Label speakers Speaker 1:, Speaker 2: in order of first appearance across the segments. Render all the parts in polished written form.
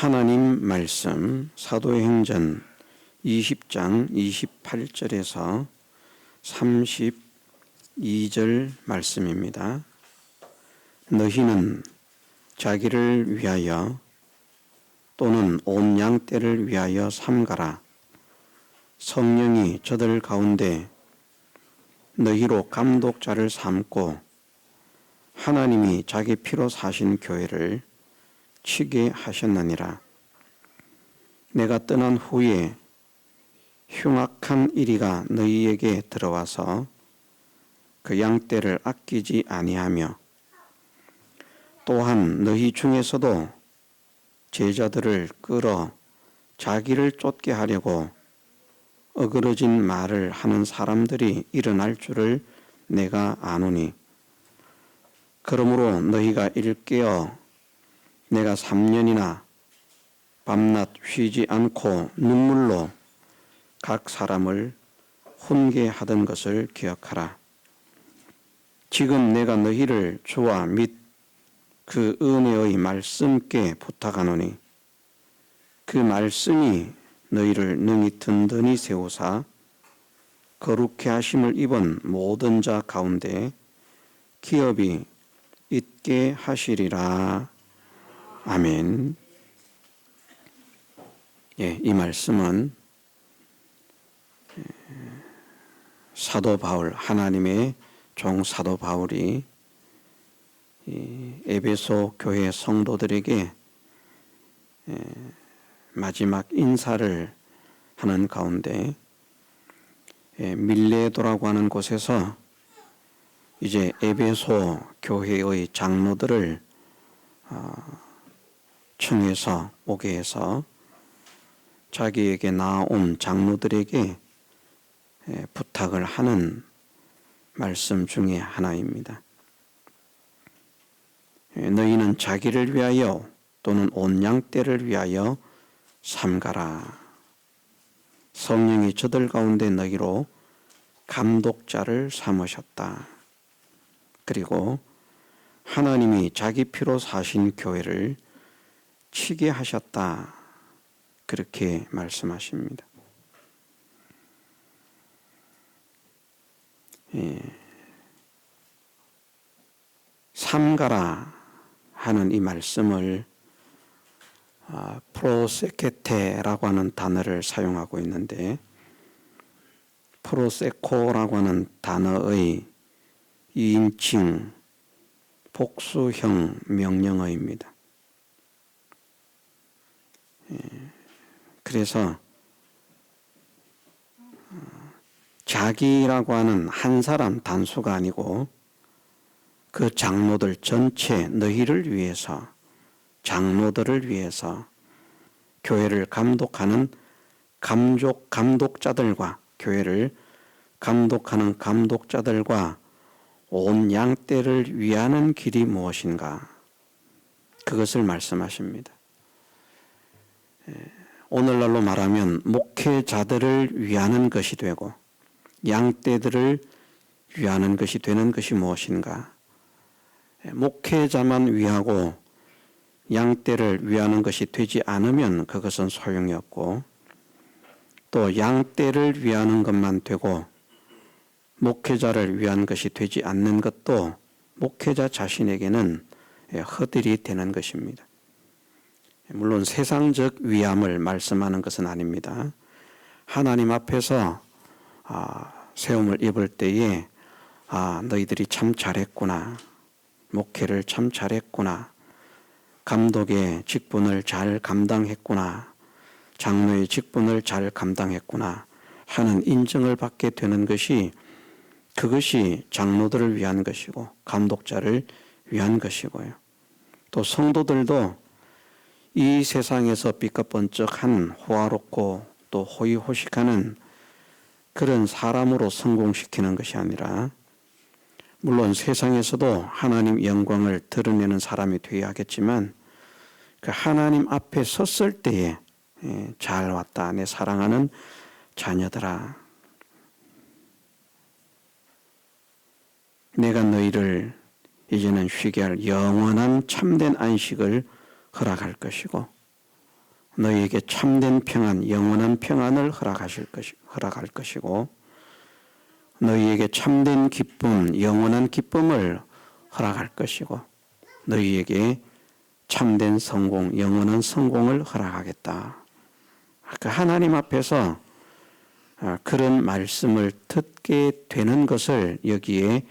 Speaker 1: 하나님 말씀 사도행전 20장 28절에서 32절 말씀입니다. 너희는 자기를 위하여 또는 온 양떼를 위하여 삼가라. 성령이 저들 가운데 너희로 감독자를 삼고 하나님이 자기 피로 사신 교회를 치게 하셨느니라. 내가 떠난 후에 흉악한 이리가 너희에게 들어와서 그 양떼를 아끼지 아니하며 또한 너희 중에서도 제자들을 끌어 자기를 쫓게 하려고 어그러진 말을 하는 사람들이 일어날 줄을 내가 아노니, 그러므로 너희가 일깨어 내가 3년이나 밤낮 쉬지 않고 눈물로 각 사람을 훈계하던 것을 기억하라. 지금 내가 너희를 주와 및 그 은혜의 말씀께 부탁하노니 그 말씀이 너희를 능히 든든히 세우사 거룩해 하심을 입은 모든 자 가운데 기업이 있게 하시리라. 아멘. 이 말씀은 사도 바울, 하나님의 종 사도 바울이 에베소 교회 성도들에게 마지막 인사를 하는 가운데 밀레도라고 하는 곳에서 이제 에베소 교회의 장로들을 청해서 오게 해서 자기에게 나온 장로들에게 부탁을 하는 말씀 중에 하나입니다. 너희는 자기를 위하여 또는 온 양떼를 위하여 삼가라. 성령이 저들 가운데 너희로 감독자를 삼으셨다. 그리고 하나님이 자기 피로 사신 교회를 치게 하셨다. 그렇게 말씀하십니다. 삼가라 하는 이 말씀을 프로세케테라고 하는 단어를 사용하고 있는데, 프로세코라고 하는 단어의 2인칭 복수형 명령어입니다. 그래서 자기라고 하는 한 사람 단수가 아니고 그 장로들 전체, 너희를 위해서, 장로들을 위해서 교회를 감독하는 감독자들과, 교회를 감독하는 감독자들과 온 양떼를 위하는 길이 무엇인가, 그것을 말씀하십니다. 오늘날로 말하면 목회자들을 위하는 것이 되고 양떼들을 위하는 것이 되는 것이 무엇인가? 목회자만 위하고 양떼를 위하는 것이 되지 않으면 그것은 소용이 없고, 또 양떼를 위하는 것만 되고 목회자를 위한 것이 되지 않는 것도 목회자 자신에게는 허들이 되는 것입니다. 물론 세상적 위함을 말씀하는 것은 아닙니다. 하나님 앞에서 세움을 입을 때에 너희들이 참 잘했구나, 목회를 참 잘했구나, 감독의 직분을 잘 감당했구나, 장로의 직분을 잘 감당했구나 하는 인정을 받게 되는 것이, 그것이 장로들을 위한 것이고 감독자를 위한 것이고요. 또 성도들도 이 세상에서 삐까번쩍한 호화롭고 또 호의호식하는 그런 사람으로 성공시키는 것이 아니라, 물론 세상에서도 하나님 영광을 드러내는 사람이 되어야겠지만 그 하나님 앞에 섰을 때에 잘 왔다 내 사랑하는 자녀들아, 내가 너희를 이제는 쉬게 할 영원한 참된 안식을 허락할 것이고 너희에게 참된 평안, 영원한 평안을 허락할 것이고 너희에게 참된 기쁨, 영원한 기쁨을 허락할 것이고 너희에게 참된 성공, 영원한 성공을 허락하겠다. 그 하나님 앞에서 그런 말씀을 듣게 되는 것을 여기에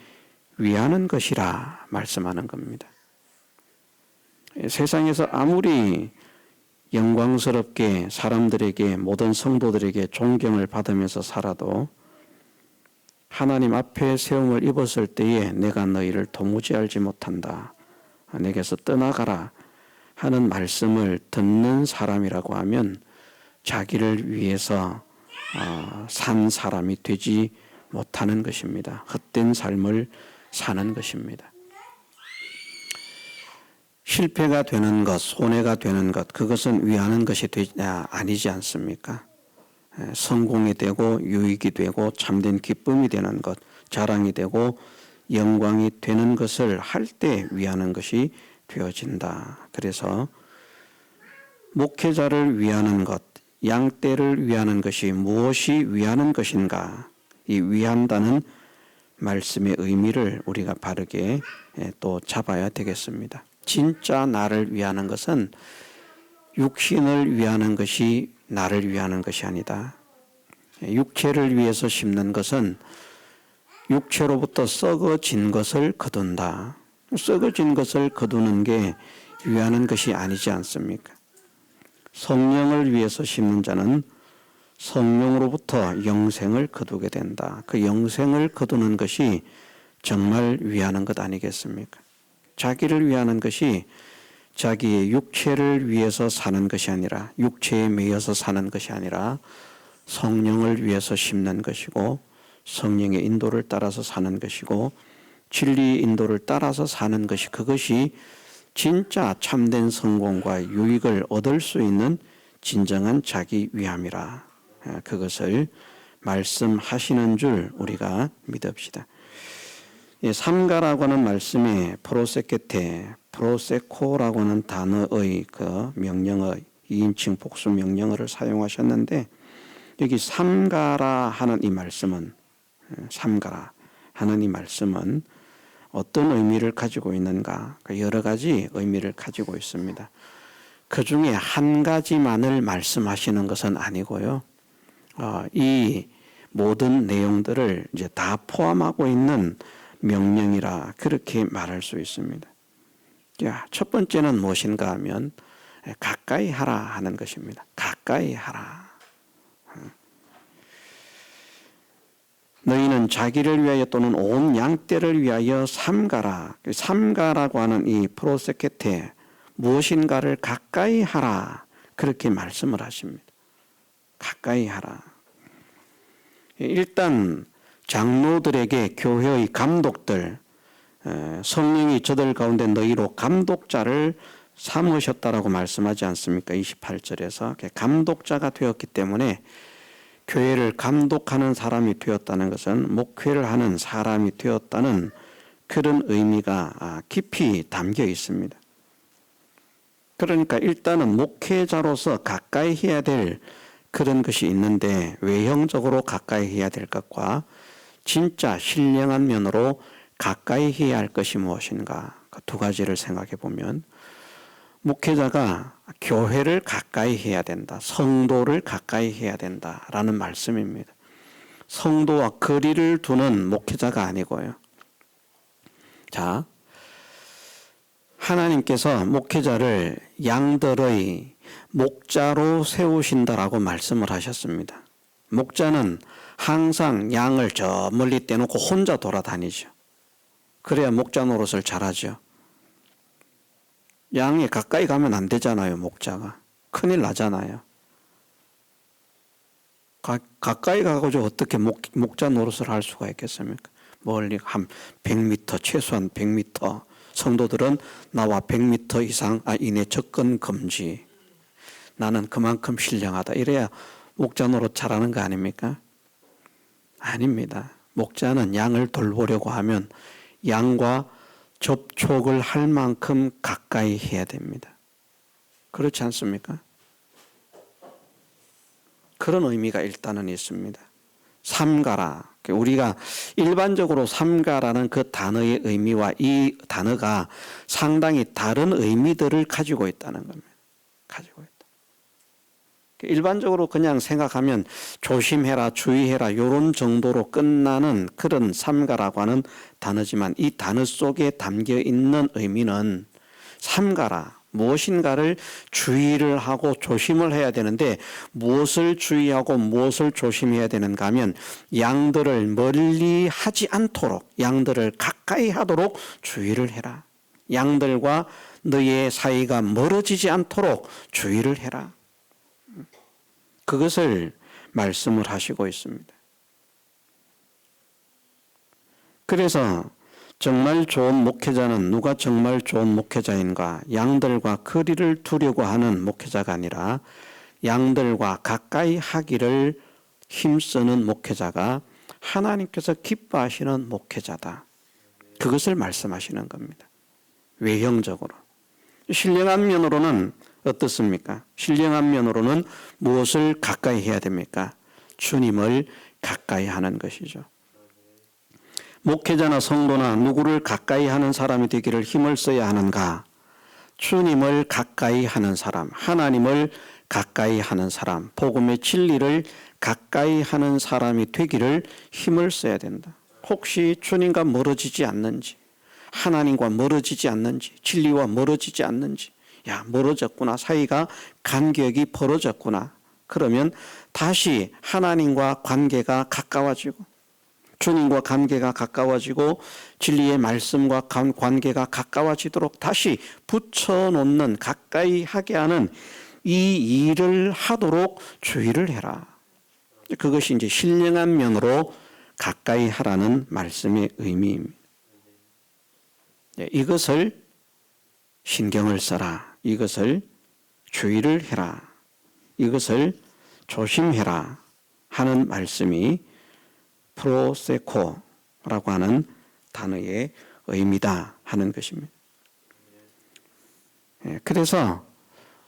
Speaker 1: 위하는 것이라 말씀하는 겁니다. 세상에서 아무리 영광스럽게 사람들에게 모든 성도들에게 존경을 받으면서 살아도 하나님 앞에 세움을 입었을 때에 내가 너희를 도무지 알지 못한다. 내게서 떠나가라 하는 말씀을 듣는 사람이라고 하면 자기를 위해서 산 사람이 되지 못하는 것입니다. 헛된 삶을 사는 것입니다. 실패가 되는 것, 손해가 되는 것, 그것은 위하는 것이 아니지 않습니까? 성공이 되고 유익이 되고 참된 기쁨이 되는 것, 자랑이 되고 영광이 되는 것을 할 때 위하는 것이 되어진다. 그래서 목회자를 위하는 것, 양떼를 위하는 것이 무엇이 위하는 것인가? 이 위한다는 말씀의 의미를 우리가 바르게 또 잡아야 되겠습니다. 진짜 나를 위하는 것은 육신을 위하는 것이 나를 위하는 것이 아니다. 육체를 위해서 심는 것은 육체로부터 썩어진 것을 거둔다. 썩어진 것을 거두는 게 위하는 것이 아니지 않습니까? 성령을 위해서 심는 자는 성령으로부터 영생을 거두게 된다. 그 영생을 거두는 것이 정말 위하는 것 아니겠습니까? 자기를 위하는 것이 자기의 육체를 위해서 사는 것이 아니라 육체에 매여서 사는 것이 아니라 성령을 위해서 심는 것이고 성령의 인도를 따라서 사는 것이고 진리의 인도를 따라서 사는 것이 그것이 진짜 참된 성공과 유익을 얻을 수 있는 진정한 자기 위함이라 그것을 말씀하시는 줄 우리가 믿읍시다. 삼가라고 하는 말씀에 프로세케테, 프로세코라고 하는 단어의 그 명령어 2인칭 복수 명령어를 사용하셨는데 여기 삼가라 하는 이 말씀은 삼가라 하는 이 말씀은 어떤 의미를 가지고 있는가? 여러 가지 의미를 가지고 있습니다. 그 중에 한 가지만을 말씀하시는 것은 아니고요. 이 모든 내용들을 이제 다 포함하고 있는 명령이라 그렇게 말할 수 있습니다. 첫 번째는 무엇인가 하면 가까이 하라 하는 것입니다. 가까이 하라. 너희는 자기를 위하여 또는 온 양떼를 위하여 삼가라. 삼가라고 하는 이 프로세케테 무엇인가를 가까이 하라. 그렇게 말씀을 하십니다. 가까이 하라. 일단 장로들에게 교회의 감독들 성령이 저들 가운데 너희로 감독자를 삼으셨다라고 말씀하지 않습니까? 28절에서 감독자가 되었기 때문에 교회를 감독하는 사람이 되었다는 것은 목회를 하는 사람이 되었다는 그런 의미가 깊이 담겨 있습니다. 그러니까 일단은 목회자로서 가까이 해야 될 그런 것이 있는데 외형적으로 가까이 해야 될 것과 진짜 신령한 면으로 가까이 해야 할 것이 무엇인가 그 두 가지를 생각해 보면 목회자가 교회를 가까이 해야 된다. 성도를 가까이 해야 된다라는 말씀입니다. 성도와 거리를 두는 목회자가 아니고요. 자, 하나님께서 목회자를 양들의 목자로 세우신다라고 말씀을 하셨습니다. 목자는 항상 양을 저 멀리 떼놓고 혼자 돌아다니죠. 그래야 목자 노릇을 잘하죠. 양이 가까이 가면 안 되잖아요. 목자가. 큰일 나잖아요. 가까이 가가지고 어떻게 목자 노릇을 할 수가 있겠습니까? 멀리 한 100m, 최소한 100m. 성도들은 나와 100m 이상 이내 접근 금지. 나는 그만큼 신령하다. 이래야 목자 노릇 잘하는 거 아닙니까? 아닙니다. 목자는 양을 돌보려고 하면 양과 접촉을 할 만큼 가까이 해야 됩니다. 그렇지 않습니까? 그런 의미가 일단은 있습니다. 삼가라. 우리가 일반적으로 삼가라는 그 단어의 의미와 이 단어가 상당히 다른 의미들을 가지고 있다는 겁니다. 가지고 있다. 일반적으로 그냥 생각하면 조심해라, 주의해라 이런 정도로 끝나는 그런 삼가라고 하는 단어지만 이 단어 속에 담겨 있는 의미는 삼가라. 무엇인가를 주의를 하고 조심을 해야 되는데 무엇을 주의하고 무엇을 조심해야 되는가 하면 양들을 멀리 하지 않도록 양들을 가까이 하도록 주의를 해라. 양들과 너의 사이가 멀어지지 않도록 주의를 해라. 그것을 말씀을 하시고 있습니다. 그래서 정말 좋은 목회자는 누가 정말 좋은 목회자인가? 양들과 거리를 두려고 하는 목회자가 아니라 양들과 가까이 하기를 힘쓰는 목회자가 하나님께서 기뻐하시는 목회자다. 그것을 말씀하시는 겁니다. 외형적으로. 신령한 면으로는 어떻습니까? 신령한 면으로는 무엇을 가까이 해야 됩니까? 주님을 가까이 하는 것이죠. 목회자나 성도나 누구를 가까이 하는 사람이 되기를 힘을 써야 하는가? 주님을 가까이 하는 사람, 하나님을 가까이 하는 사람, 복음의 진리를 가까이 하는 사람이 되기를 힘을 써야 된다. 혹시 주님과 멀어지지 않는지, 하나님과 멀어지지 않는지, 진리와 멀어지지 않는지, 야, 멀어졌구나. 사이가 간격이 벌어졌구나. 그러면 다시 하나님과 관계가 가까워지고 주님과 관계가 가까워지고 진리의 말씀과 관계가 가까워지도록 다시 붙여놓는 가까이 하게 하는 이 일을 하도록 주의를 해라. 그것이 이제 신령한 면으로 가까이 하라는 말씀의 의미입니다. 이것을 신경을 써라. 이것을 주의를 해라. 이것을 조심해라 하는 말씀이 프로세코라고 하는 단어의 의미다 하는 것입니다. 그래서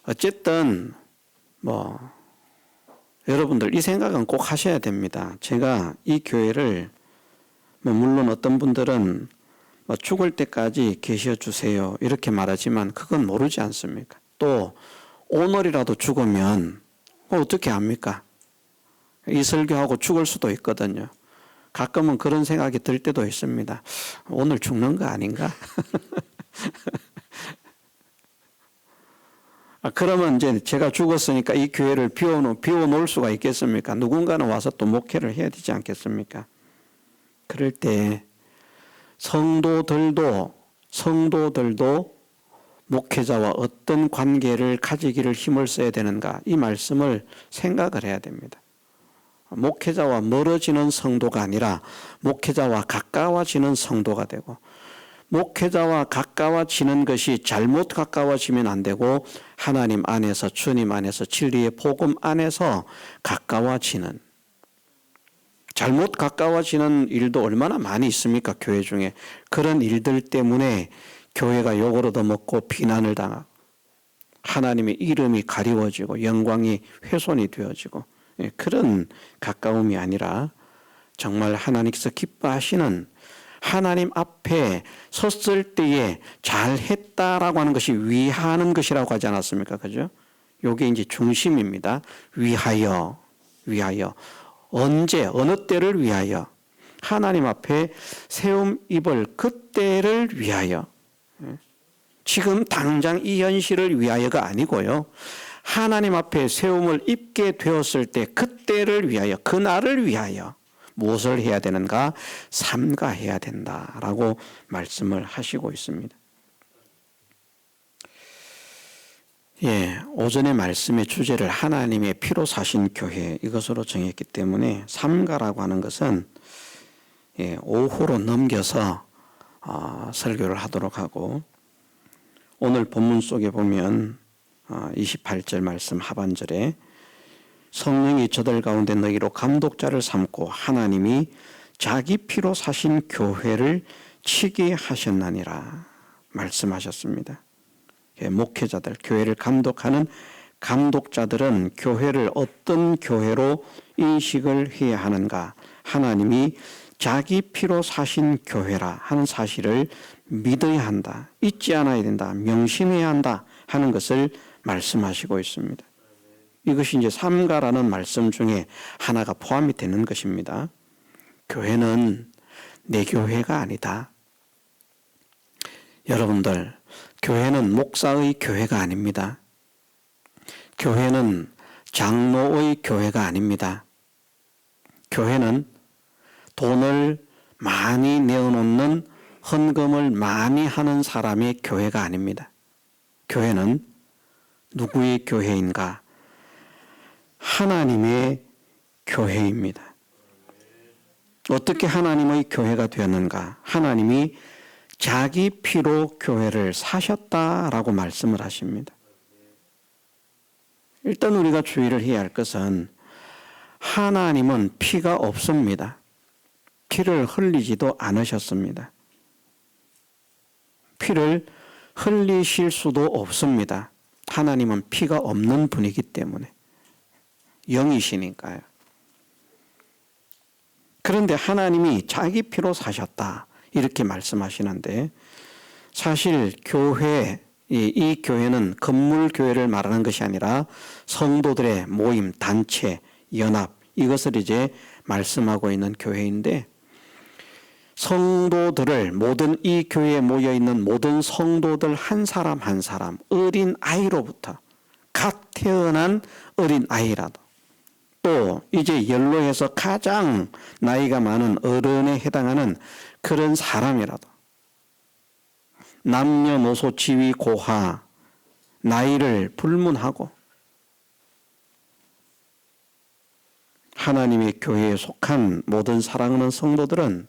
Speaker 1: 어쨌든 여러분들 이 생각은 꼭 하셔야 됩니다. 제가 이 교회를 물론 어떤 분들은 죽을 때까지 계셔 주세요 이렇게 말하지만 그건 모르지 않습니까? 또 오늘이라도 죽으면 어떻게 합니까? 이 설교하고 죽을 수도 있거든요. 가끔은 그런 생각이 들 때도 있습니다. 오늘 죽는 거 아닌가? 그러면 이제 제가 죽었으니까 이 교회를 비워놓을 수가 있겠습니까? 누군가는 와서 또 목회를 해야 되지 않겠습니까? 그럴 때 성도들도 목회자와 어떤 관계를 가지기를 힘을 써야 되는가? 이 말씀을 생각을 해야 됩니다. 목회자와 멀어지는 성도가 아니라 목회자와 가까워지는 성도가 되고 목회자와 가까워지는 것이 잘못 가까워지면 안 되고 하나님 안에서 주님 안에서 진리의 복음 안에서 가까워지는 잘못 가까워지는 일도 얼마나 많이 있습니까? 교회 중에. 그런 일들 때문에 교회가 욕을 얻어먹고 비난을 당하고 하나님의 이름이 가리워지고 영광이 훼손이 되어지고 그런 가까움이 아니라 정말 하나님께서 기뻐하시는 하나님 앞에 섰을 때에 잘했다라고 하는 것이 위하는 것이라고 하지 않았습니까? 그죠? 요게 이제 중심입니다. 위하여. 언제, 어느 때를 위하여? 하나님 앞에 세움 입을 그때를 위하여. 지금 당장 이 현실을 위하여가 아니고요. 하나님 앞에 세움을 입게 되었을 때 그때를 위하여, 그날을 위하여 무엇을 해야 되는가? 삼가해야 된다라고 말씀을 하시고 있습니다. 오전의 말씀의 주제를 하나님의 피로 사신 교회 이것으로 정했기 때문에 삼가라고 하는 것은 오후로 넘겨서 설교를 하도록 하고 오늘 본문 속에 보면 28절 말씀 하반절에 성령이 저들 가운데 너희로 감독자를 삼고 하나님이 자기 피로 사신 교회를 치게 하셨나니라 말씀하셨습니다. 목회자들, 교회를 감독하는 감독자들은 교회를 어떤 교회로 인식을 해야 하는가? 하나님이 자기 피로 사신 교회라 하는 사실을 믿어야 한다. 잊지 않아야 된다. 명심해야 한다 하는 것을 말씀하시고 있습니다. 이것이 이제 삼가라는 말씀 중에 하나가 포함이 되는 것입니다. 교회는 내 교회가 아니다. 여러분들, 교회는 목사의 교회가 아닙니다. 교회는 장로의 교회가 아닙니다. 교회는 돈을 많이 내어놓는, 헌금을 많이 하는 사람의 교회가 아닙니다. 교회는 누구의 교회인가? 하나님의 교회입니다. 어떻게 하나님의 교회가 되었는가? 하나님이 자기 피로 교회를 사셨다라고 말씀을 하십니다. 일단 우리가 주의를 해야 할 것은 하나님은 피가 없습니다. 피를 흘리지도 않으셨습니다. 피를 흘리실 수도 없습니다. 하나님은 피가 없는 분이기 때문에. 영이시니까요. 그런데 하나님이 자기 피로 사셨다 이렇게 말씀하시는데, 사실 교회, 이 교회는 건물 교회를 말하는 것이 아니라 성도들의 모임, 단체, 연합, 이것을 이제 말씀하고 있는 교회인데, 성도들을, 모든 이 교회에 모여있는 모든 성도들 한 사람 한 사람, 어린 아이로부터, 갓 태어난 어린 아이라도, 또 이제 연로해서 가장 나이가 많은 어른에 해당하는 그런 사람이라도, 남녀노소 지위 고하 나이를 불문하고 하나님의 교회에 속한 모든 사랑하는 성도들은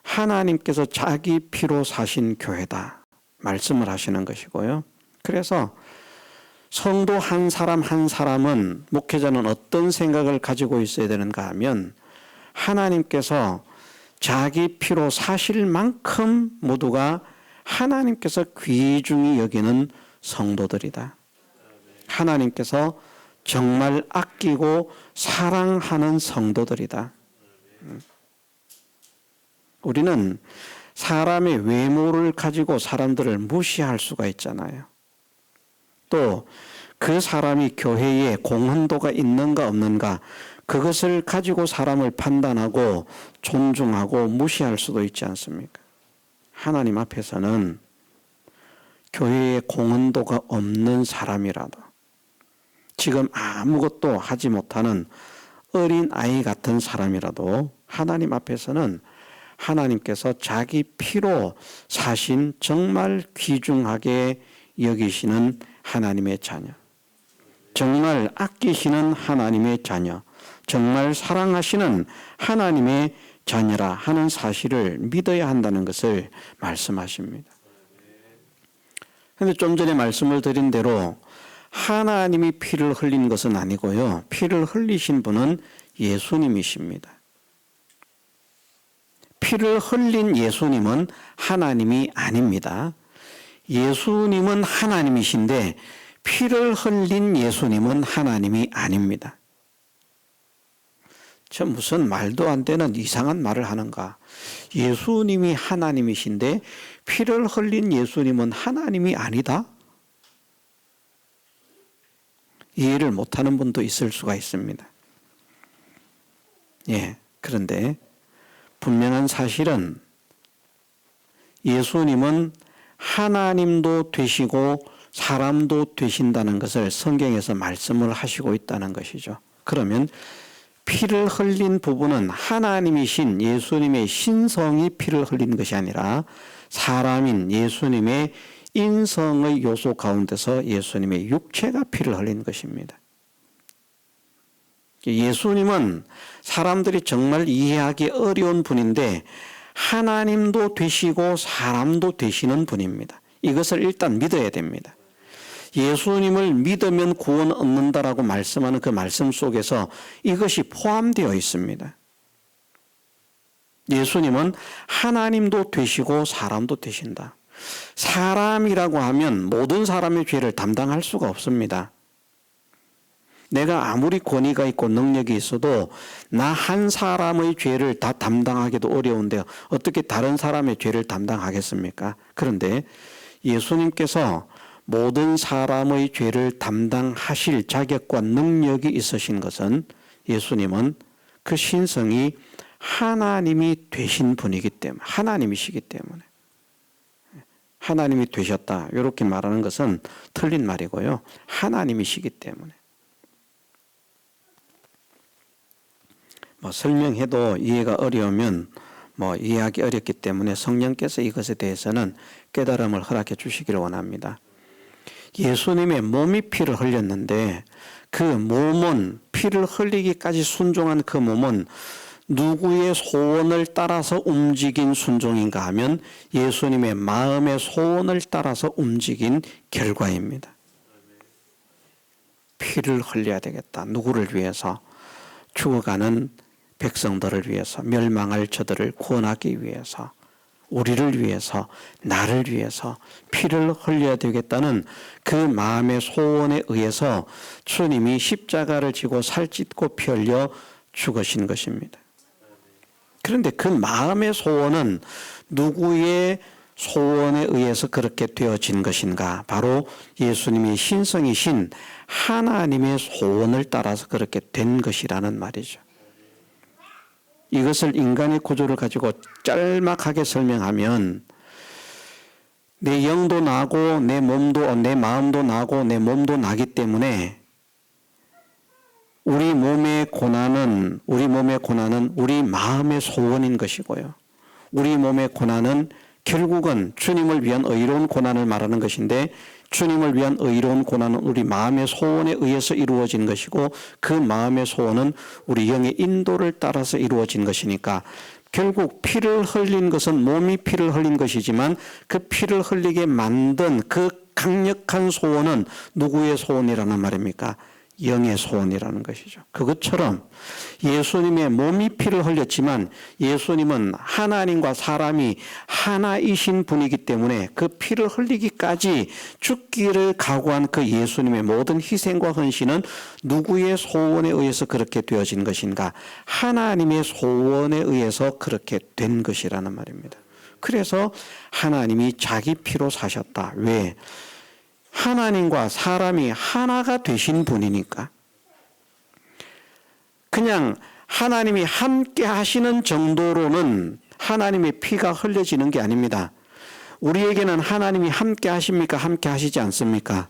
Speaker 1: 하나님께서 자기 피로 사신 교회다 말씀을 하시는 것이고요. 그래서 성도 한 사람 한 사람은, 목회자는 어떤 생각을 가지고 있어야 되는가 하면, 하나님께서 자기 피로 사실 만큼 모두가 하나님께서 귀중히 여기는 성도들이다. 하나님께서 정말 아끼고 사랑하는 성도들이다. 우리는 사람의 외모를 가지고 사람들을 무시할 수가 있잖아요. 또 그 사람이 교회에 공헌도가 있는가 없는가, 그것을 가지고 사람을 판단하고 존중하고 무시할 수도 있지 않습니까? 하나님 앞에서는 교회에 공헌도가 없는 사람이라도, 지금 아무것도 하지 못하는 어린 아이 같은 사람이라도 하나님 앞에서는 하나님께서 자기 피로 사신 정말 귀중하게 여기시는 하나님의 자녀, 정말 아끼시는 하나님의 자녀, 정말 사랑하시는 하나님의 자녀라 하는 사실을 믿어야 한다는 것을 말씀하십니다. 그런데 좀 전에 말씀을 드린 대로 하나님이 피를 흘린 것은 아니고요, 피를 흘리신 분은 예수님이십니다. 피를 흘린 예수님은 하나님이 아닙니다. 예수님은 하나님이신데 피를 흘린 예수님은 하나님이 아닙니다. 저 무슨 말도 안 되는 이상한 말을 하는가? 예수님이 하나님이신데 피를 흘린 예수님은 하나님이 아니다? 이해를 못하는 분도 있을 수가 있습니다. 그런데 분명한 사실은 예수님은 하나님도 되시고 사람도 되신다는 것을 성경에서 말씀을 하시고 있다는 것이죠. 그러면 피를 흘린 부분은 하나님이신 예수님의 신성이 피를 흘린 것이 아니라 사람인 예수님의 인성의 요소 가운데서 예수님의 육체가 피를 흘린 것입니다. 예수님은 사람들이 정말 이해하기 어려운 분인데 하나님도 되시고 사람도 되시는 분입니다. 이것을 일단 믿어야 됩니다. 예수님을 믿으면 구원 얻는다라고 말씀하는 그 말씀 속에서 이것이 포함되어 있습니다. 예수님은 하나님도 되시고 사람도 되신다. 사람이라고 하면 모든 사람의 죄를 담당할 수가 없습니다. 내가 아무리 권위가 있고 능력이 있어도 나 한 사람의 죄를 다 담당하기도 어려운데 어떻게 다른 사람의 죄를 담당하겠습니까? 그런데 예수님께서 모든 사람의 죄를 담당하실 자격과 능력이 있으신 것은 예수님은 그 신성이 하나님이 되신 분이기 때문에, 하나님이시기 때문에. 하나님이 되셨다 이렇게 말하는 것은 틀린 말이고요. 하나님이시기 때문에. 설명해도 이해가 어려우면 이해하기 어렵기 때문에 성령께서 이것에 대해서는 깨달음을 허락해 주시기를 원합니다. 예수님의 몸이 피를 흘렸는데 그 몸은 피를 흘리기까지 순종한 그 몸은 누구의 소원을 따라서 움직인 순종인가 하면 예수님의 마음의 소원을 따라서 움직인 결과입니다. 피를 흘려야 되겠다. 누구를 위해서? 죽어가는 백성들을 위해서, 멸망할 저들을 구원하기 위해서, 우리를 위해서, 나를 위해서 피를 흘려야 되겠다는 그 마음의 소원에 의해서 주님이 십자가를 지고 살찢고 피 흘려 죽으신 것입니다. 그런데 그 마음의 소원은 누구의 소원에 의해서 그렇게 되어진 것인가? 바로 예수님이 신성이신 하나님의 소원을 따라서 그렇게 된 것이라는 말이죠. 이것을 인간의 구조를 가지고 짤막하게 설명하면 내 영도 나고 내 마음도 나고 내 몸도 나기 때문에 우리 몸의 고난은 우리 마음의 소원인 것이고요. 우리 몸의 고난은 결국은 주님을 위한 의로운 고난을 말하는 것인데 주님을 위한 의로운 고난은 우리 마음의 소원에 의해서 이루어진 것이고 그 마음의 소원은 우리 영의 인도를 따라서 이루어진 것이니까 결국 피를 흘린 것은 몸이 피를 흘린 것이지만 그 피를 흘리게 만든 그 강력한 소원은 누구의 소원이라는 말입니까? 영의 소원이라는 것이죠. 그것처럼 예수님의 몸이 피를 흘렸지만 예수님은 하나님과 사람이 하나이신 분이기 때문에 그 피를 흘리기까지 죽기를 각오한 그 예수님의 모든 희생과 헌신은 누구의 소원에 의해서 그렇게 되어진 것인가? 하나님의 소원에 의해서 그렇게 된 것이라는 말입니다. 그래서 하나님이 자기 피로 사셨다. 왜? 하나님과 사람이 하나가 되신 분이니까. 그냥 하나님이 함께 하시는 정도로는 하나님의 피가 흘려지는 게 아닙니다. 우리에게는 하나님이 함께 하십니까? 함께 하시지 않습니까?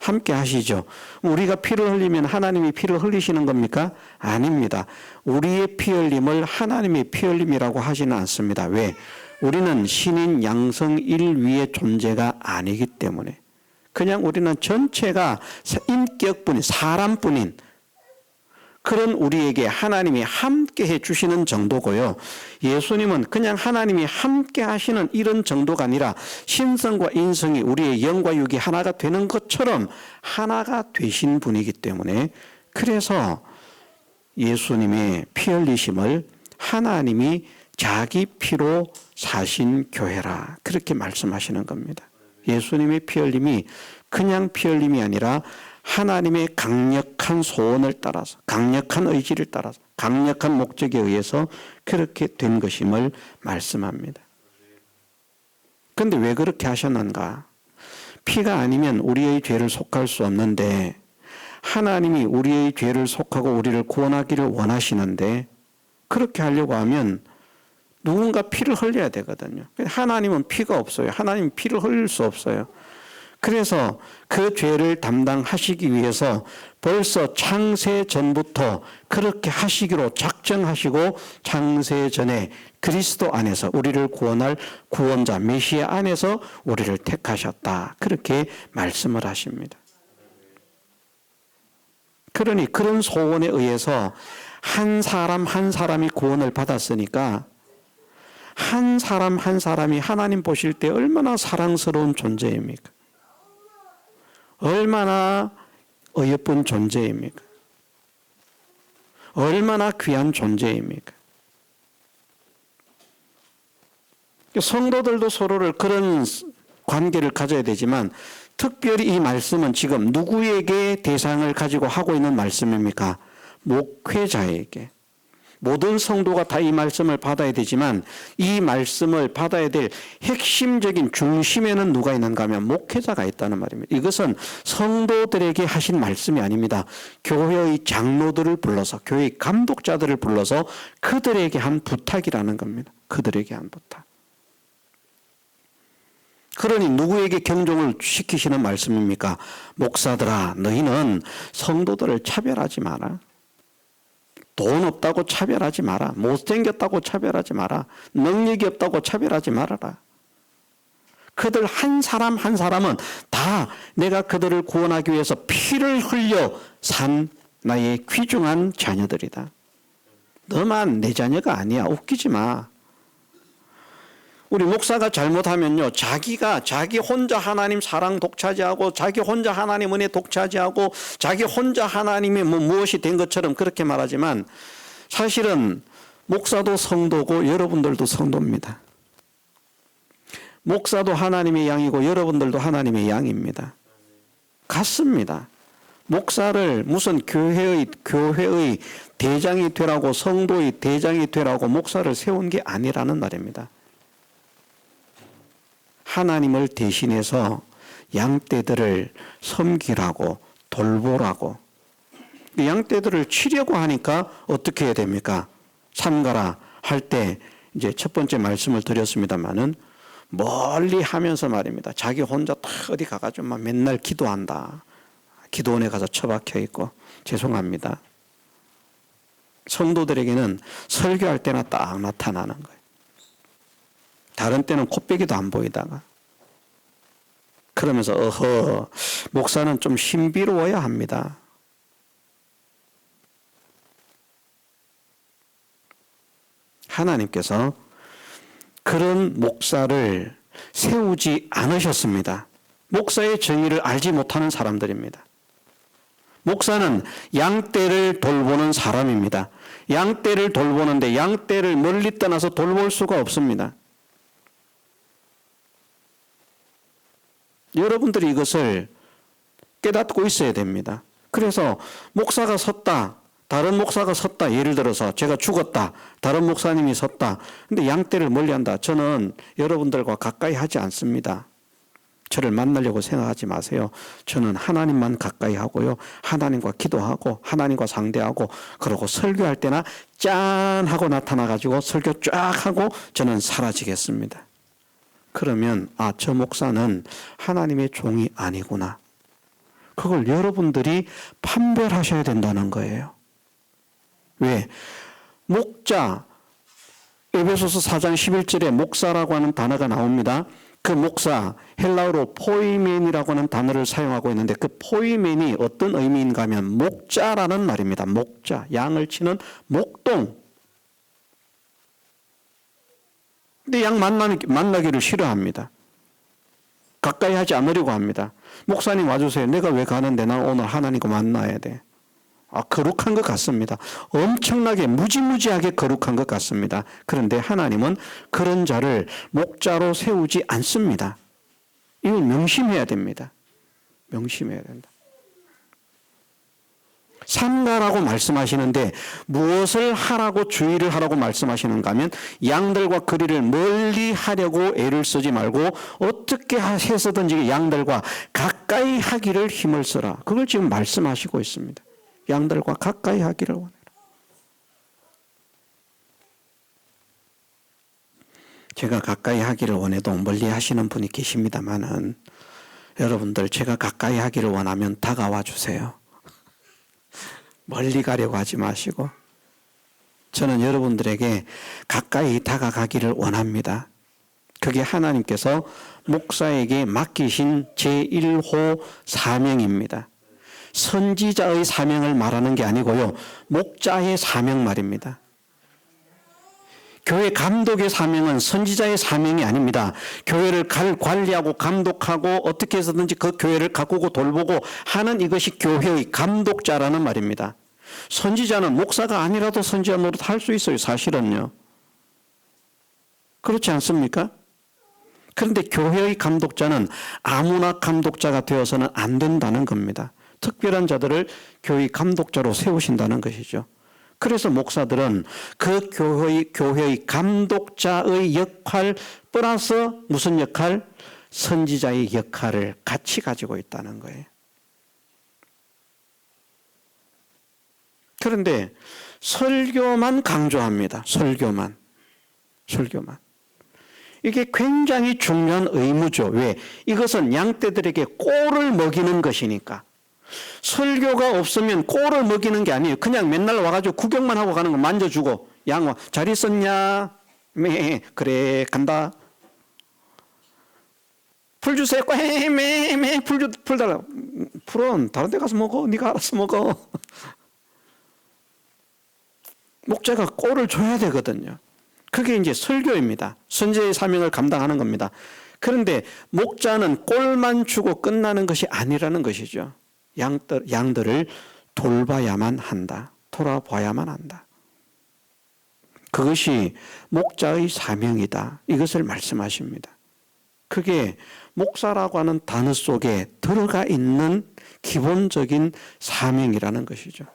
Speaker 1: 함께 하시죠. 우리가 피를 흘리면 하나님이 피를 흘리시는 겁니까? 아닙니다. 우리의 피 흘림을 하나님의 피 흘림이라고 하지는 않습니다. 왜? 우리는 신인 양성 일위의 존재가 아니기 때문에. 그냥 우리는 전체가 인격뿐인 사람뿐인 그런 우리에게 하나님이 함께 해주시는 정도고요. 예수님은 그냥 하나님이 함께 하시는 이런 정도가 아니라 신성과 인성이 우리의 영과 육이 하나가 되는 것처럼 하나가 되신 분이기 때문에 그래서 예수님의 피 흘리심을 하나님이 자기 피로 사신 교회라 그렇게 말씀하시는 겁니다. 예수님의 피 흘림이 그냥 피 흘림이 아니라 하나님의 강력한 소원을 따라서 강력한 의지를 따라서 강력한 목적에 의해서 그렇게 된 것임을 말씀합니다. 그런데 왜 그렇게 하셨는가? 피가 아니면 우리의 죄를 속할 수 없는데 하나님이 우리의 죄를 속하고 우리를 구원하기를 원하시는데 그렇게 하려고 하면 누군가 피를 흘려야 되거든요. 하나님은 피가 없어요. 하나님은 피를 흘릴 수 없어요. 그래서 그 죄를 담당하시기 위해서 벌써 창세 전부터 그렇게 하시기로 작정하시고 창세 전에 그리스도 안에서 우리를 구원할 구원자 메시아 안에서 우리를 택하셨다. 그렇게 말씀을 하십니다. 그러니 그런 소원에 의해서 한 사람 한 사람이 구원을 받았으니까 한 사람 한 사람이 하나님 보실 때 얼마나 사랑스러운 존재입니까? 얼마나 어여쁜 존재입니까? 얼마나 귀한 존재입니까? 성도들도 서로를 그런 관계를 가져야 되지만 특별히 이 말씀은 지금 누구에게 대상을 가지고 하고 있는 말씀입니까? 목회자에게. 모든 성도가 다 이 말씀을 받아야 되지만 이 말씀을 받아야 될 핵심적인 중심에는 누가 있는가 하면 목회자가 있다는 말입니다. 이것은 성도들에게 하신 말씀이 아닙니다. 교회의 장로들을 불러서, 교회의 감독자들을 불러서 그들에게 한 부탁이라는 겁니다. 그들에게 한 부탁. 그러니 누구에게 경종을 시키시는 말씀입니까? 목사들아, 너희는 성도들을 차별하지 마라. 돈 없다고 차별하지 마라. 못생겼다고 차별하지 마라. 능력이 없다고 차별하지 말아라. 그들 한 사람 한 사람은 다 내가 그들을 구원하기 위해서 피를 흘려 산 나의 귀중한 자녀들이다. 너만 내 자녀가 아니야. 웃기지 마. 우리 목사가 잘못하면요, 자기 혼자 하나님 사랑 독차지하고, 자기 혼자 하나님 은혜 독차지하고, 자기 혼자 하나님의 무엇이 된 것처럼 그렇게 말하지만, 사실은 목사도 성도고 여러분들도 성도입니다. 목사도 하나님의 양이고 여러분들도 하나님의 양입니다. 같습니다. 목사를 무슨 교회의 대장이 되라고, 성도의 대장이 되라고 목사를 세운 게 아니라는 말입니다. 하나님을 대신해서 양떼들을 섬기라고, 돌보라고. 양떼들을 치려고 하니까 어떻게 해야 됩니까? 삼가라 할 때 이제 첫 번째 말씀을 드렸습니다마는 멀리 하면서 말입니다. 자기 혼자 딱 어디 가가지고 막 맨날 기도한다. 기도원에 가서 처박혀 있고. 죄송합니다. 성도들에게는 설교할 때나 딱 나타나는 거예요. 다른 때는 코빼기도 안 보이다가. 그러면서 목사는 좀 신비로워야 합니다. 하나님께서 그런 목사를 세우지 않으셨습니다. 목사의 정의를 알지 못하는 사람들입니다. 목사는 양떼를 돌보는 사람입니다. 양떼를 돌보는데 양떼를 멀리 떠나서 돌볼 수가 없습니다. 여러분들이 이것을 깨닫고 있어야 됩니다. 그래서 목사가 섰다, 다른 목사가 섰다, 예를 들어서 제가 죽었다, 다른 목사님이 섰다. 근데 양떼를 멀리한다. 저는 여러분들과 가까이 하지 않습니다. 저를 만나려고 생각하지 마세요. 저는 하나님만 가까이 하고요, 하나님과 기도하고 하나님과 상대하고, 그러고 설교할 때나 짠 하고 나타나가지고 설교 쫙 하고 저는 사라지겠습니다. 그러면 저 목사는 하나님의 종이 아니구나. 그걸 여러분들이 판별하셔야 된다는 거예요. 왜? 목자, 에베소서 4장 11절에 목사라고 하는 단어가 나옵니다. 그 목사, 헬라어로 포이멘이라고 하는 단어를 사용하고 있는데 그 포이멘이 어떤 의미인가 하면 목자라는 말입니다. 목자, 양을 치는 목동. 근데 양 만나기를 싫어합니다. 가까이 하지 않으려고 합니다. 목사님 와주세요. 내가 왜 가는데 난 오늘 하나님과 만나야 돼. 거룩한 것 같습니다. 엄청나게 무지무지하게 거룩한 것 같습니다. 그런데 하나님은 그런 자를 목자로 세우지 않습니다. 이걸 명심해야 됩니다. 명심해야 된다. 삼가라고 말씀하시는데 무엇을 하라고 주의를 하라고 말씀하시는가 하면 양들과 거리를 멀리 하려고 애를 쓰지 말고 어떻게 해서든지 양들과 가까이 하기를 힘을 써라. 그걸 지금 말씀하시고 있습니다. 양들과 가까이 하기를 원해라. 제가 가까이 하기를 원해도 멀리 하시는 분이 계십니다만은 여러분들 제가 가까이 하기를 원하면 다가와 주세요. 멀리 가려고 하지 마시고 저는 여러분들에게 가까이 다가가기를 원합니다. 그게 하나님께서 목사에게 맡기신 제1호 사명입니다. 선지자의 사명을 말하는 게 아니고요, 목자의 사명 말입니다. 교회 감독의 사명은 선지자의 사명이 아닙니다. 교회를 관리하고 감독하고 어떻게 해서든지 그 교회를 가꾸고 돌보고 하는 이것이 교회의 감독자라는 말입니다. 선지자는 목사가 아니라도 선지자 노릇 할 수 있어요. 사실은요. 그렇지 않습니까? 그런데 교회의 감독자는 아무나 감독자가 되어서는 안 된다는 겁니다. 특별한 자들을 교회 감독자로 세우신다는 것이죠. 그래서 목사들은 그 교회의 감독자의 역할 플러스 무슨 역할? 선지자의 역할을 같이 가지고 있다는 거예요. 그런데 설교만 강조합니다. 설교만. 이게 굉장히 중요한 의무죠. 왜? 이것은 양떼들에게 꼴을 먹이는 것이니까. 설교가 없으면 꼴을 먹이는 게 아니에요. 그냥 맨날 와가지고 구경만 하고 가는 거 만져주고 양아 잘 있었냐? 매 그래 간다. 풀 주세요. 매 풀 달라. 풀은 다른 데 가서 먹어. 네가 알아서 먹어. 목자가 꼴을 줘야 되거든요. 그게 이제 설교입니다. 선지자의 사명을 감당하는 겁니다. 그런데 목자는 꼴만 주고 끝나는 것이 아니라는 것이죠. 양들을 돌봐야만 한다. 돌아봐야만 한다. 그것이 목자의 사명이다. 이것을 말씀하십니다. 그게 목사라고 하는 단어 속에 들어가 있는 기본적인 사명이라는 것이죠.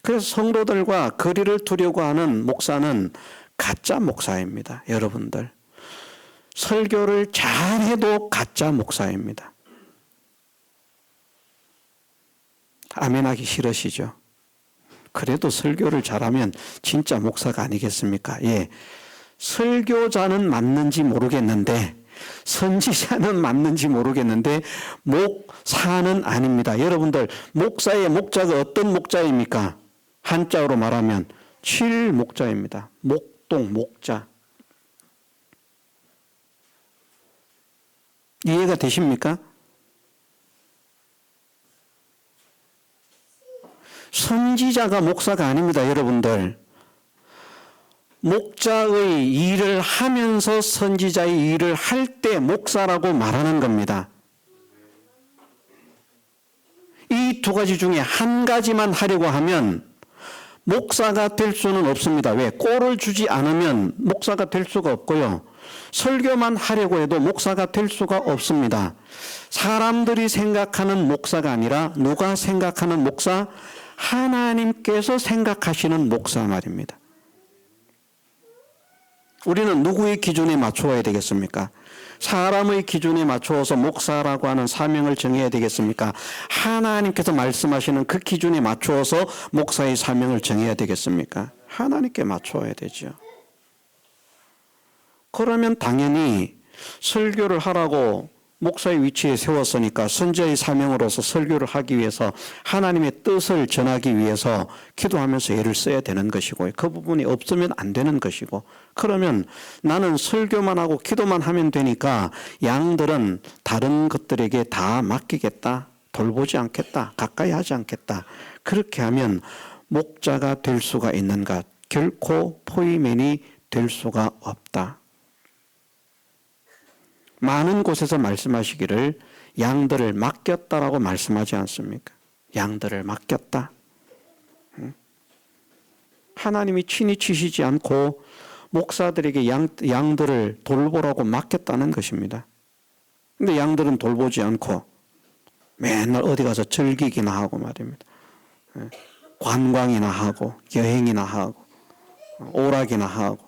Speaker 1: 그래서 성도들과 거리를 두려고 하는 목사는 가짜 목사입니다. 여러분들. 설교를 잘해도 가짜 목사입니다. 아멘하기 싫으시죠? 그래도 설교를 잘하면 진짜 목사가 아니겠습니까? 예. 설교자는 맞는지 모르겠는데 선지자는 맞는지 모르겠는데 목사는 아닙니다. 여러분들 목사의 목자가 어떤 목자입니까? 한자어로 말하면 칠목자입니다. 목동 목자. 이해가 되십니까? 선지자가 목사가 아닙니다. 여러분들. 목자의 일을 하면서 선지자의 일을 할 때 목사라고 말하는 겁니다. 이 두 가지 중에 한 가지만 하려고 하면 목사가 될 수는 없습니다. 왜? 꼴을 주지 않으면 목사가 될 수가 없고요. 설교만 하려고 해도 목사가 될 수가 없습니다. 사람들이 생각하는 목사가 아니라 누가 생각하는 목사? 하나님께서 생각하시는 목사 말입니다. 우리는 누구의 기준에 맞추어야 되겠습니까? 사람의 기준에 맞추어서 목사라고 하는 사명을 정해야 되겠습니까? 하나님께서 말씀하시는 그 기준에 맞추어서 목사의 사명을 정해야 되겠습니까? 하나님께 맞추어야 되죠. 그러면 당연히 설교를 하라고 목사의 위치에 세웠으니까 선지자의 사명으로서 설교를 하기 위해서 하나님의 뜻을 전하기 위해서 기도하면서 애를 써야 되는 것이고 그 부분이 없으면 안 되는 것이고 그러면 나는 설교만 하고 기도만 하면 되니까 양들은 다른 것들에게 다 맡기겠다. 돌보지 않겠다. 가까이 하지 않겠다. 그렇게 하면 목자가 될 수가 있는가? 결코 포이맨이 될 수가 없다. 많은 곳에서 말씀하시기를 양들을 맡겼다라고 말씀하지 않습니까? 양들을 맡겼다. 하나님이 친히 치시지 않고 목사들에게 양들을 돌보라고 맡겼다는 것입니다. 근데 양들은 돌보지 않고 맨날 어디 가서 즐기기나 하고 말입니다. 관광이나 하고 여행이나 하고 오락이나 하고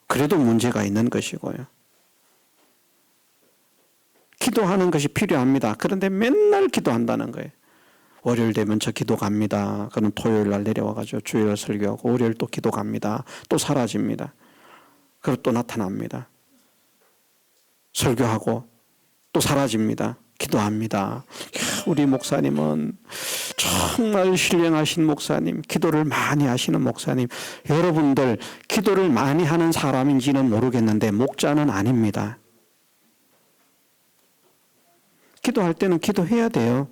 Speaker 1: 그래도 문제가 있는 것이고요. 기도하는 것이 필요합니다. 그런데 맨날 기도한다는 거예요. 월요일 되면 저 기도 갑니다. 그럼 토요일 날 내려와가지고 주일 설교하고 월요일 또 기도 갑니다. 또 사라집니다. 그리고 또 나타납니다. 설교하고 또 사라집니다. 기도합니다. 우리 목사님은 정말 신령하신 목사님, 기도를 많이 하시는 목사님. 여러분들 기도를 많이 하는 사람인지는 모르겠는데 목자는 아닙니다. 기도할 때는 기도해야 돼요.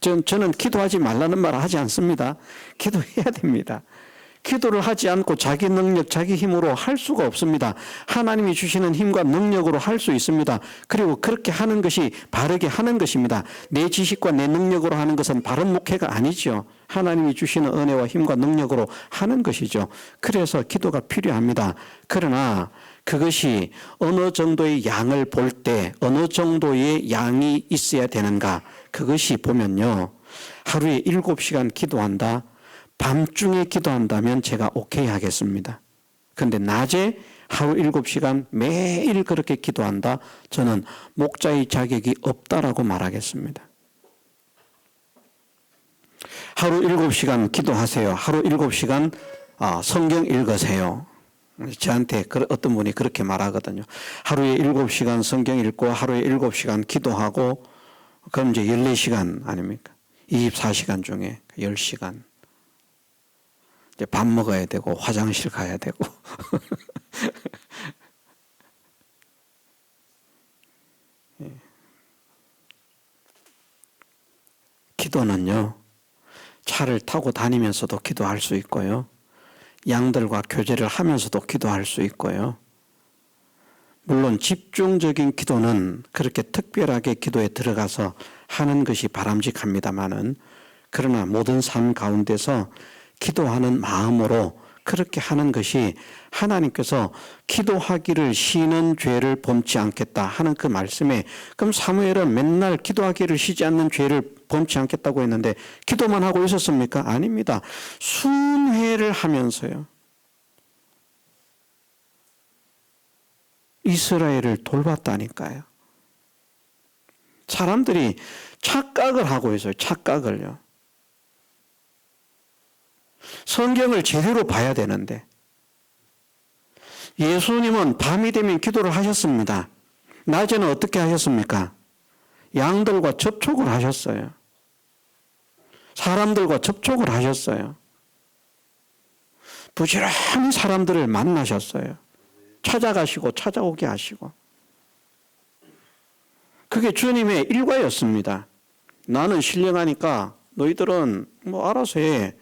Speaker 1: 저는 기도하지 말라는 말을 하지 않습니다. 기도해야 됩니다. 기도를 하지 않고 자기 능력, 자기 힘으로 할 수가 없습니다. 하나님이 주시는 힘과 능력으로 할 수 있습니다. 그리고 그렇게 하는 것이 바르게 하는 것입니다. 내 지식과 내 능력으로 하는 것은 바른 목회가 아니죠. 하나님이 주시는 은혜와 힘과 능력으로 하는 것이죠. 그래서 기도가 필요합니다. 그러나 그것이 어느 정도의 양을 볼 때 어느 정도의 양이 있어야 되는가? 그것이 보면요. 하루에 7시간 기도한다. 밤중에 기도한다면 제가 오케이 하겠습니다. 그런데 낮에 하루 7시간 매일 그렇게 기도한다. 저는 목자의 자격이 없다라고 말하겠습니다. 하루 7시간 기도하세요. 하루 7시간 성경 읽으세요. 저한테 어떤 분이 그렇게 말하거든요. 하루에 7시간 성경 읽고 하루에 7시간 기도하고 그럼 이제 14시간 아닙니까? 24시간 중에 10시간. 이제 밥 먹어야 되고 화장실 가야 되고. 기도는요. 차를 타고 다니면서도 기도할 수 있고요. 양들과 교제를 하면서도 기도할 수 있고요. 물론 집중적인 기도는 그렇게 특별하게 기도에 들어가서 하는 것이 바람직합니다마는 그러나 모든 삶 가운데서 기도하는 마음으로 그렇게 하는 것이 하나님께서 기도하기를 쉬는 죄를 범치 않겠다 하는 그 말씀에 그럼 사무엘은 맨날 기도하기를 쉬지 않는 죄를 범치 않겠다고 했는데 기도만 하고 있었습니까? 아닙니다. 순회를 하면서요. 이스라엘을 돌봤다니까요. 사람들이 착각을 하고 있어요. 착각을요. 성경을 제대로 봐야 되는데 예수님은 밤이 되면 기도를 하셨습니다. 낮에는 어떻게 하셨습니까? 양들과 접촉을 하셨어요. 사람들과 접촉을 하셨어요. 부지런히 사람들을 만나셨어요. 찾아가시고 찾아오게 하시고. 그게 주님의 일과였습니다. 나는 신령하니까 너희들은 뭐 알아서 해.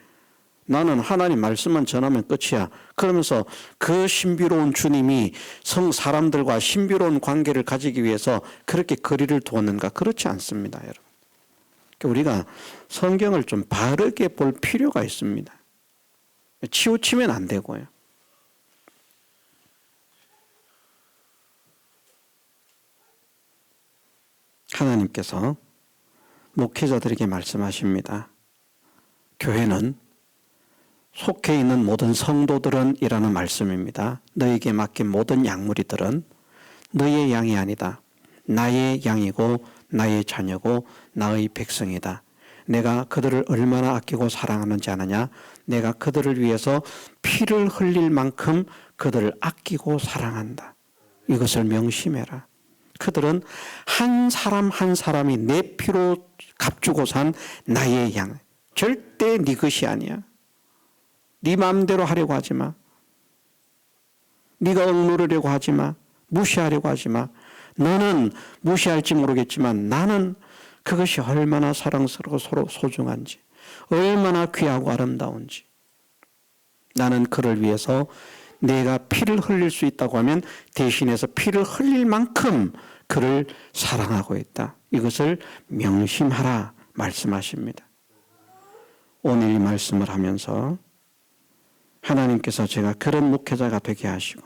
Speaker 1: 나는 하나님 말씀만 전하면 끝이야. 그러면서 그 신비로운 주님이 사람들과 신비로운 관계를 가지기 위해서 그렇게 거리를 두었는가? 그렇지 않습니다, 여러분. 우리가 성경을 좀 바르게 볼 필요가 있습니다. 치우치면 안 되고요. 하나님께서 목회자들에게 말씀하십니다. 교회는 속해 있는 모든 성도들은 이라는 말씀입니다. 너에게 맡긴 모든 양무리들은 너의 양이 아니다. 나의 양이고 나의 자녀고 나의 백성이다. 내가 그들을 얼마나 아끼고 사랑하는지 아느냐? 내가 그들을 위해서 피를 흘릴 만큼 그들을 아끼고 사랑한다. 이것을 명심해라. 그들은 한 사람 한 사람이 내 피로 값주고 산 나의 양. 절대 네 것이 아니야. 네 마음대로 하려고 하지 마. 네가 억누르려고 하지 마. 무시하려고 하지 마. 너는 무시할지 모르겠지만 나는 그것이 얼마나 사랑스럽고 서로 소중한지, 얼마나 귀하고 아름다운지. 나는 그를 위해서 내가 피를 흘릴 수 있다고 하면 대신해서 피를 흘릴 만큼 그를 사랑하고 있다. 이것을 명심하라 말씀하십니다. 오늘 이 말씀을 하면서 하나님께서 제가 그런 목회자가 되게 하시고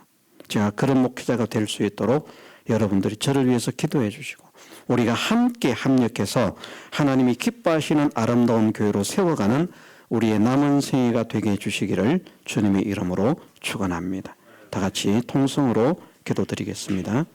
Speaker 1: 제가 그런 목회자가 될 수 있도록 여러분들이 저를 위해서 기도해 주시고 우리가 함께 합력해서 하나님이 기뻐하시는 아름다운 교회로 세워가는 우리의 남은 생애가 되게 해주시기를 주님의 이름으로 축원합니다. 다 같이 통성으로 기도드리겠습니다.